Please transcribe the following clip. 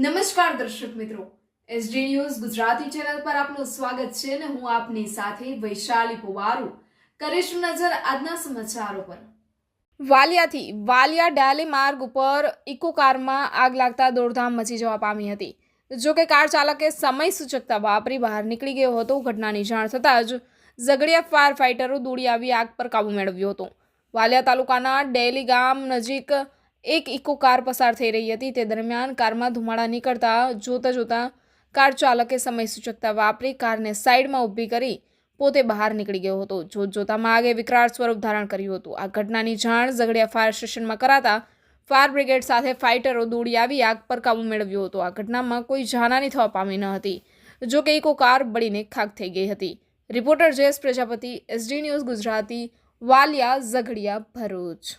નમસ્કાર દર્શક મિત્રો, એસડી ન્યૂઝ ગુજરાતી ચેનલ પર આપનું સ્વાગત છે અને હું આપની સાથે વૈશાલી પોવારુ કરીશું નજર આજના સમાચારો પર। વાલિયાથી વાલિયા ડાલી માર્ગ ઉપર ઇકો કારમાં આગ લાગતા દોડધામ મચી જવા પામી હતી। જો કે કાર ચાલકે સમય સૂચકતા વાપરી બહાર નીકળી ગયો હતો। ઘટનાની જાણ થતાં જ ઝઘડિયા ફાયર ફાઇટરો દોડી આવી આગ પર કાબુ મેળવ્યો હતો। વાલિયા તાલુકાના ડેલી ગામ નજીક એક ઇકો કાર પસાર થઈ રહી હતી। તે દરમિયાન કારમાં ધુમાડા નીકળતા જોતા કાર ચાલકે સમય સૂચકતા વાપરી કારને સાઈડમાં ઊભી કરી પોતે બહાર નીકળી ગયો હતો। જોતજોતામાં આગે વિકરાળ સ્વરૂપ ધારણ કર્યું હતું। આ ઘટનાની જાણ ઝઘડિયા ફાયર સ્ટેશનમાં કરાતા ફાયર બ્રિગેડ સાથે ફાઇટરો દોડી આવી આગ પર કાબુ મેળવ્યો હતો। આ ઘટનામાં કોઈ જાનહાની થવા પામી ન હતી। જો કે ઇકો કાર બળીને ખાખ થઈ ગઈ હતી। Reporter Jayesh Prajapati, SD news Gujarati, Valia, Jhagadia, Bharuch.